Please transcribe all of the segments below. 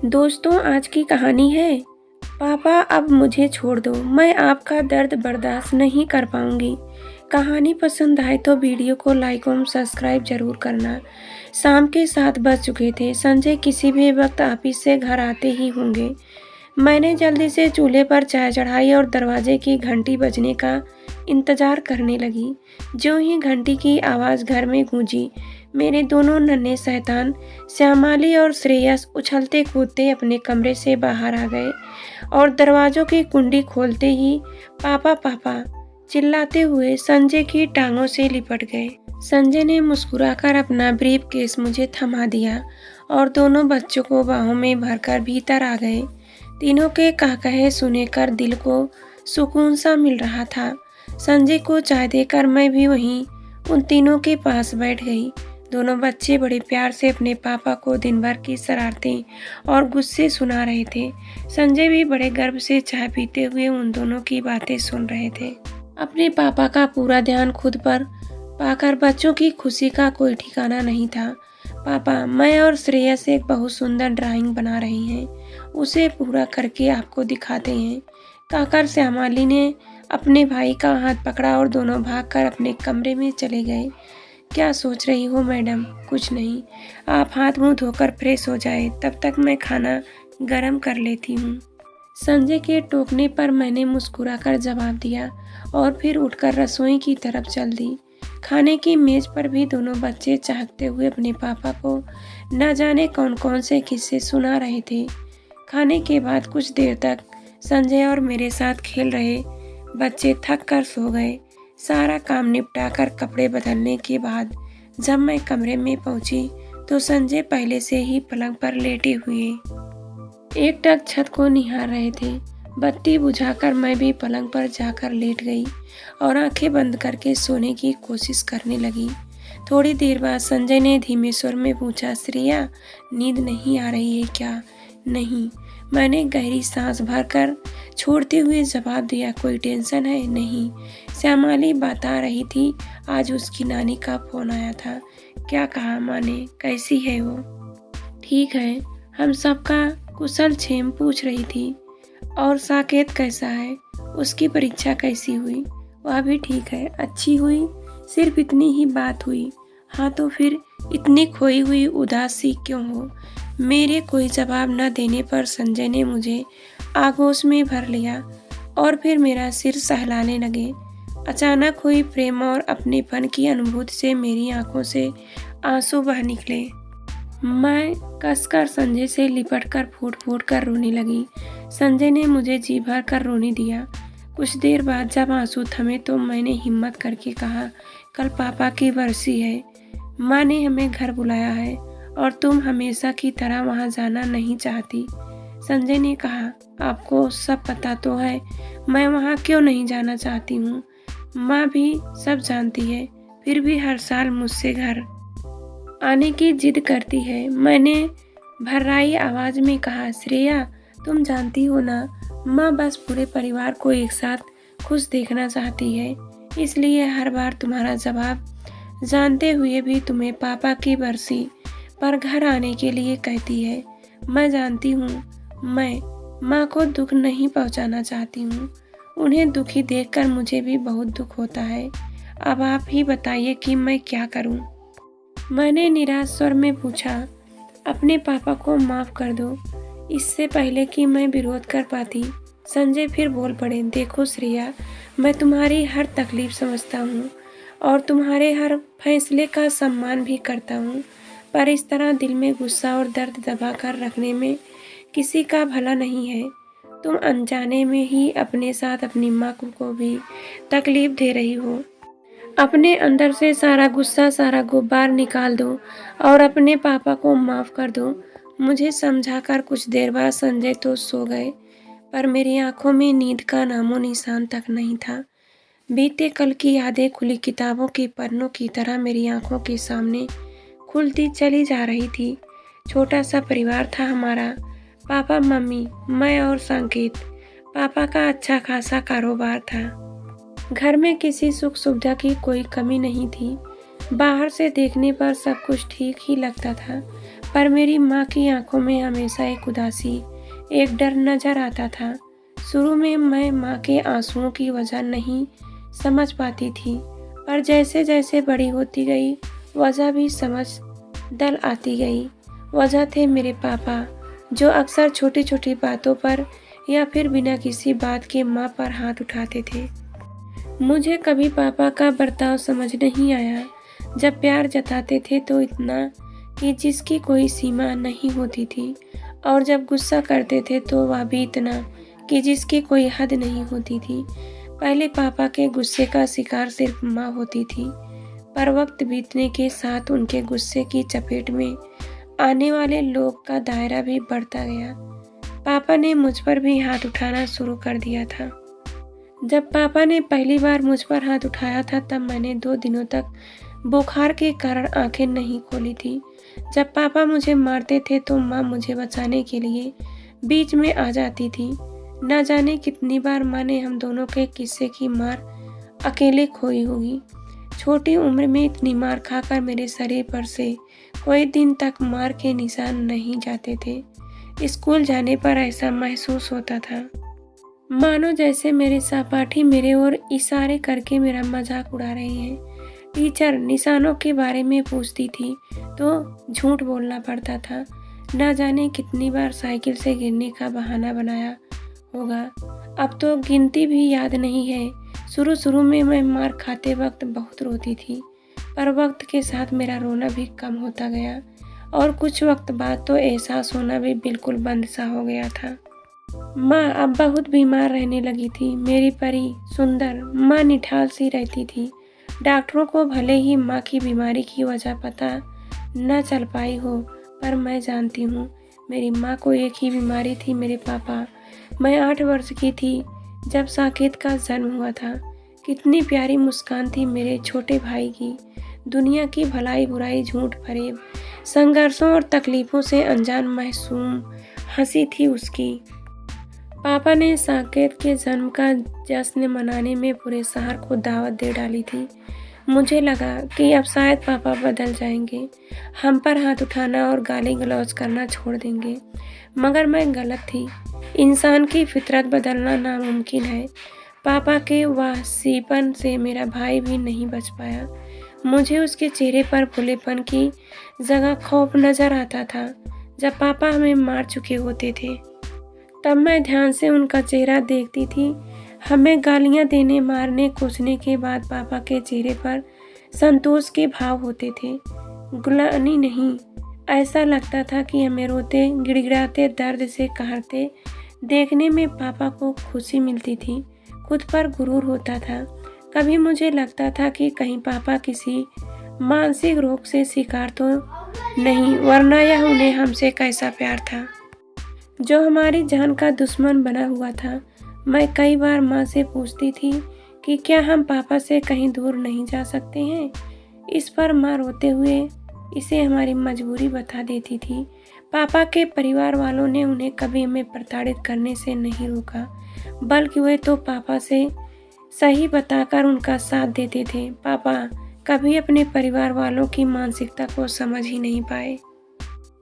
दोस्तों, आज की कहानी है पापा अब मुझे छोड़ दो, मैं आपका दर्द बर्दाश्त नहीं कर पाऊंगी। कहानी पसंद आए तो वीडियो को लाइक और सब्सक्राइब जरूर करना। शाम के 7 बज चुके थे। संजय किसी भी वक्त ऑफिस से घर आते ही होंगे। मैंने जल्दी से चूल्हे पर चाय चढ़ाई और दरवाजे की घंटी बजने का इंतजार करने लगी। ज्यों ही घंटी की आवाज़ घर में गूंजी, मेरे दोनों नन्हे शैतान श्यामाली और श्रेयस उछलते कूदते अपने कमरे से बाहर आ गए और दरवाजों की कुंडी खोलते ही पापा पापा चिल्लाते हुए संजय की टांगों से लिपट गए। संजय ने मुस्कुराकर अपना ब्रीफ केस मुझे थमा दिया और दोनों बच्चों को बाहों में भरकर भीतर आ गए। तीनों के कहकहे सुनकर दिल को सुकून सा मिल रहा था। संजय को चाय देकर मैं भी वहीं उन तीनों के पास बैठ गई। दोनों बच्चे बड़े प्यार से अपने पापा को दिन भर की शरारतें और गुस्से सुना रहे थे। संजय भी बड़े गर्व से चाय पीते हुए उन दोनों की बातें सुन रहे थे। अपने पापा का पूरा ध्यान खुद पर पाकर बच्चों की खुशी का कोई ठिकाना नहीं था। पापा, मैं और श्रेयस एक बहुत सुंदर ड्राइंग बना रही हैं, उसे पूरा करके आपको दिखाते हैं। कहकर श्यामाली ने अपने भाई का हाथ पकड़ा और दोनों भागकर अपने कमरे में चले गए। क्या सोच रही हो मैडम? कुछ नहीं, आप हाथ मुंह धोकर फ्रेश हो जाए, तब तक मैं खाना गरम कर लेती हूँ। संजय के टोकने पर मैंने मुस्कुराकर जवाब दिया और फिर उठकर रसोई की तरफ चल दी। खाने की मेज पर भी दोनों बच्चे चाहते हुए अपने पापा को न जाने कौन कौन से किस्से सुना रहे थे। खाने के बाद कुछ देर तक संजय और मेरे साथ खेल रहे बच्चे थक कर सो गए। सारा काम निपटाकर कपड़े बदलने के बाद जब मैं कमरे में पहुंची तो संजय पहले से ही पलंग पर लेटे हुए एकटक छत को निहार रहे थे। बत्ती बुझाकर मैं भी पलंग पर जाकर लेट गई और आंखें बंद करके सोने की कोशिश करने लगी। थोड़ी देर बाद संजय ने धीमे स्वर में पूछा, श्रेया, नींद नहीं आ रही है क्या? नहीं, मैंने गहरी सांस भरकर छोड़ते हुए जवाब दिया। कोई टेंशन है? नहीं। श्यामाली बता रही थी आज उसकी नानी का फोन आया था। क्या कहा माँ ने? कैसी है वो? ठीक है, हम सबका कुशल क्षेम पूछ रही थी। और साकेत कैसा है? उसकी परीक्षा कैसी हुई? वह भी ठीक है, अच्छी हुई, सिर्फ इतनी ही बात हुई। हाँ तो फिर इतनी खोई हुई उदासी क्यों हो? मेरे कोई जवाब न देने पर संजय ने मुझे आगोश में भर लिया और फिर मेरा सिर सहलाने लगे। अचानक हुई प्रेम और अपनेपन की अनुभूति से मेरी आंखों से आंसू बह निकले। मैं कसकर संजय से लिपटकर फूट फूट कर रोने लगी। संजय ने मुझे जी भर कर रोने दिया। कुछ देर बाद जब आंसू थमे तो मैंने हिम्मत करके कहा, कल पापा की बरसी है, माँ ने हमें घर बुलाया है और तुम हमेशा की तरह वहाँ जाना नहीं चाहती। संजय ने कहा, आपको सब पता तो है मैं वहाँ क्यों नहीं जाना चाहती हूँ। माँ भी सब जानती है, फिर भी हर साल मुझसे घर आने की जिद करती है। मैंने भर्राई आवाज में कहा, श्रेया, तुम जानती हो ना, माँ बस पूरे परिवार को एक साथ खुश देखना चाहती है, इसलिए हर बार तुम्हारा जवाब जानते हुए भी तुम्हें पापा की बरसी पर घर आने के लिए कहती है। मैं जानती हूँ, मैं माँ को दुख नहीं पहुँचाना चाहती हूँ। उन्हें दुखी देखकर मुझे भी बहुत दुख होता है। अब आप ही बताइए कि मैं क्या करूँ? मैंने निराश स्वर में पूछा। अपने पापा को माफ़ कर दो, इससे पहले कि मैं विरोध कर पाती संजय फिर बोल पड़े। देखो श्रेया, मैं तुम्हारी हर तकलीफ समझता हूँ और तुम्हारे हर फैसले का सम्मान भी करता हूँ, पर इस तरह दिल में गुस्सा और दर्द दबा कर रखने में किसी का भला नहीं है। तुम अनजाने में ही अपने साथ अपनी माँ को भी तकलीफ दे रही हो। अपने अंदर से सारा गुस्सा, सारा गुब्बार निकाल दो और अपने पापा को माफ़ कर दो। मुझे समझाकर कुछ देर बाद संजय तो सो गए, पर मेरी आंखों में नींद का नामो निशान तक नहीं था। बीते कल की यादें खुली किताबों के पन्नों की तरह मेरी आंखों के सामने खुलती चली जा रही थी। छोटा सा परिवार था हमारा, पापा, मम्मी, मैं और संकेत। पापा का अच्छा खासा कारोबार था। घर में किसी सुख सुविधा की कोई कमी नहीं थी। बाहर से देखने पर सब कुछ ठीक ही लगता था, पर मेरी माँ की आंखों में हमेशा एक उदासी, एक डर नजर आता था। शुरू में मैं माँ के आंसुओं की वजह नहीं समझ पाती थी, पर जैसे जैसे बड़ी होती गई वजह भी समझ दल आती गई। वजह थे मेरे पापा, जो अक्सर छोटी छोटी बातों पर या फिर बिना किसी बात के माँ पर हाथ उठाते थे। मुझे कभी पापा का बर्ताव समझ नहीं आया। जब प्यार जताते थे तो इतना कि जिसकी कोई सीमा नहीं होती थी, और जब गुस्सा करते थे तो वह भी इतना कि जिसकी कोई हद नहीं होती थी। पहले पापा के गुस्से का शिकार सिर्फ माँ होती थी, पर वक्त बीतने के साथ उनके गुस्से की चपेट में आने वाले लोग का दायरा भी बढ़ता गया। पापा ने मुझ पर भी हाथ उठाना शुरू कर दिया था। जब पापा ने पहली बार मुझ पर हाथ उठाया था तब मैंने 2 दिनों तक बुखार के कारण आंखें नहीं खोली थी। जब पापा मुझे मारते थे तो माँ मुझे बचाने के लिए बीच में आ जाती थी। न जाने कितनी बार माँ ने हम दोनों के किस्से की मार अकेले खोई होगी। छोटी उम्र में इतनी मार खाकर मेरे शरीर पर से कोई दिन तक मार के निशान नहीं जाते थे। स्कूल जाने पर ऐसा महसूस होता था मानो जैसे मेरे सहपाठी मेरे ओर इशारे करके मेरा मजाक उड़ा रहे हैं। टीचर निशानों के बारे में पूछती थी तो झूठ बोलना पड़ता था। न जाने कितनी बार साइकिल से गिरने का बहाना बनाया होगा, अब तो गिनती भी याद नहीं है। शुरू में मैं मार खाते वक्त बहुत रोती थी, पर वक्त के साथ मेरा रोना भी कम होता गया और कुछ वक्त बाद तो एहसास होना भी बिल्कुल बंद सा हो गया था। माँ अब बहुत बीमार रहने लगी थी। मेरी परी सुंदर माँ निठाल सी रहती थी। डॉक्टरों को भले ही माँ की बीमारी की वजह पता न चल पाई हो, पर मैं जानती हूँ मेरी माँ को एक ही बीमारी थी, मेरे पापा। मैं 8 वर्ष की थी जब साकेत का जन्म हुआ था। कितनी प्यारी मुस्कान थी मेरे छोटे भाई की। दुनिया की भलाई बुराई, झूठ फरेब, संघर्षों और तकलीफों से अनजान मासूम हंसी थी उसकी। पापा ने साकेत के जन्म का जश्न मनाने में पूरे शहर को दावत दे डाली थी। मुझे लगा कि अब शायद पापा बदल जाएंगे, हम पर हाथ उठाना और गाली गलौज करना छोड़ देंगे, मगर मैं गलत थी। इंसान की फितरत बदलना नामुमकिन है। पापा के वहशीपन से मेरा भाई भी नहीं बच पाया। मुझे उसके चेहरे पर भोलेपन की जगह खौफ नजर आता था। जब पापा हमें मार चुके होते थे तब मैं ध्यान से उनका चेहरा देखती थी। हमें गालियां देने, मारने, कोसने के बाद पापा के चेहरे पर संतोष के भाव होते थे, गुलानी नहीं। ऐसा लगता था कि हमें रोते, गिड़गिड़ाते, दर्द से कहते देखने में पापा को खुशी मिलती थी, खुद पर गुरूर होता था। कभी मुझे लगता था कि कहीं पापा किसी मानसिक रोग से शिकार तो नहीं, वरना यह उन्हें हमसे कैसा प्यार था जो हमारी जान का दुश्मन बना हुआ था। मैं कई बार माँ से पूछती थी कि क्या हम पापा से कहीं दूर नहीं जा सकते हैं। इस पर माँ रोते हुए इसे हमारी मजबूरी बता देती थी। पापा के परिवार वालों ने उन्हें कभी हमें प्रताड़ित करने से नहीं रोका, बल्कि वे तो पापा से सही बताकर उनका साथ देते थे। पापा कभी अपने परिवार वालों की मानसिकता को समझ ही नहीं पाए।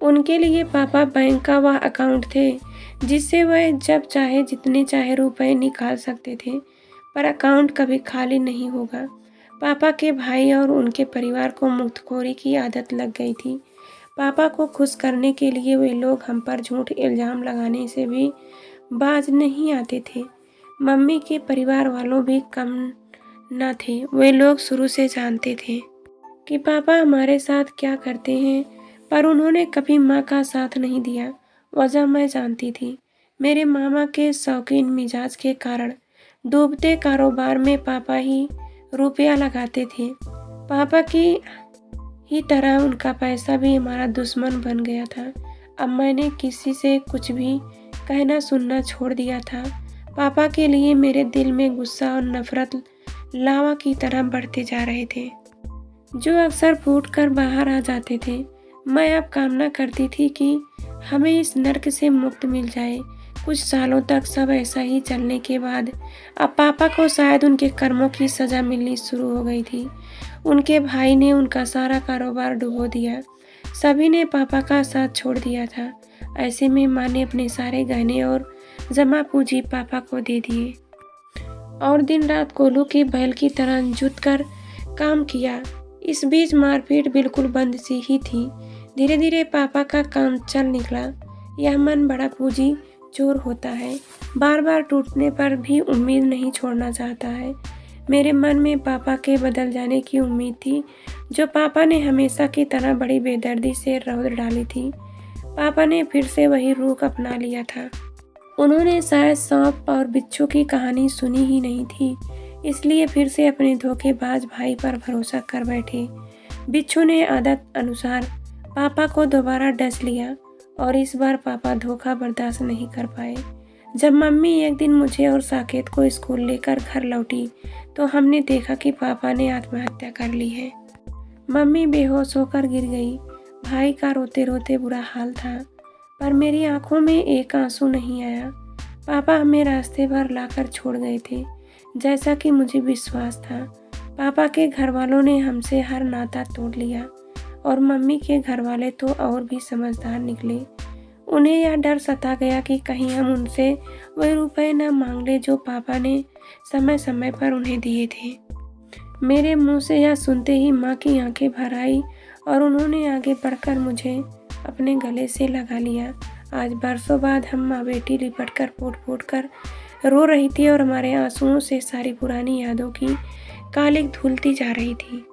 उनके लिए पापा बैंक का वह अकाउंट थे जिससे वह जब चाहे जितने चाहे रुपए निकाल सकते थे, पर अकाउंट कभी खाली नहीं होगा। पापा के भाई और उनके परिवार को मुफ्तखोरी की आदत लग गई थी। पापा को खुश करने के लिए वे लोग हम पर झूठ इल्ज़ाम लगाने से भी बाज नहीं आते थे। मम्मी के परिवार वालों भी कम न थे। वे लोग शुरू से जानते थे कि पापा हमारे साथ क्या करते हैं, पर उन्होंने कभी माँ का साथ नहीं दिया। वजह मैं जानती थी। मेरे मामा के शौकीन मिजाज के कारण डूबते कारोबार में पापा ही रुपया लगाते थे। पापा की ही तरह उनका पैसा भी हमारा दुश्मन बन गया था। अब मैंने किसी से कुछ भी कहना सुनना छोड़ दिया था। पापा के लिए मेरे दिल में गुस्सा और नफरत लावा की तरह बढ़ते जा रहे थे, जो अक्सर फूट कर बाहर आ जाते थे। मैं अब कामना करती थी कि हमें इस नर्क से मुक्त मिल जाए। कुछ सालों तक सब ऐसा ही चलने के बाद अब पापा को शायद उनके कर्मों की सज़ा मिलनी शुरू हो गई थी। उनके भाई ने उनका सारा कारोबार डुबो दिया। सभी ने पापा का साथ छोड़ दिया था। ऐसे में माँ ने अपने सारे गहने और जमा पूंजी पापा को दे दिए और दिन रात कोल्हू के बैल की तरह जुट कर काम किया। इस बीच मारपीट बिल्कुल बंद सी ही थी। धीरे धीरे पापा का काम चल निकला। यह मन बड़ा पूंजी चोर होता है, बार बार टूटने पर भी उम्मीद नहीं छोड़ना चाहता है। मेरे मन में पापा के बदल जाने की उम्मीद थी, जो पापा ने हमेशा की तरह बड़ी बेदर्दी से रौंद डाली थी। पापा ने फिर से वही रूख अपना लिया था। उन्होंने शायद सांप और बिच्छू की कहानी सुनी ही नहीं थी, इसलिए फिर से अपने धोखेबाज भाई पर भरोसा कर बैठे। बिच्छू ने आदत अनुसार पापा को दोबारा डस लिया और इस बार पापा धोखा बर्दाश्त नहीं कर पाए। जब मम्मी एक दिन मुझे और साकेत को स्कूल लेकर घर लौटी तो हमने देखा कि पापा ने आत्महत्या कर ली है। मम्मी बेहोश होकर गिर गई। भाई का रोते रोते बुरा हाल था, पर मेरी आंखों में एक आंसू नहीं आया। पापा हमें रास्ते भर लाकर छोड़ गए थे, जैसा कि मुझे विश्वास था। पापा के घर वालों ने हमसे हर नाता तोड़ लिया और मम्मी के घर वाले तो और भी समझदार निकले। उन्हें यह डर सता गया कि कहीं हम उनसे वही रुपए न मांग ले जो पापा ने समय समय पर उन्हें दिए थे। मेरे मुंह से यह सुनते ही माँ की आंखें भर आई और उन्होंने आगे बढ़कर मुझे अपने गले से लगा लिया। आज बरसों बाद हम माँ बेटी लिपट कर फूट फूट कर रो रही थी और हमारे आंसुओं से सारी पुरानी यादों की कालिक धुलती जा रही थी।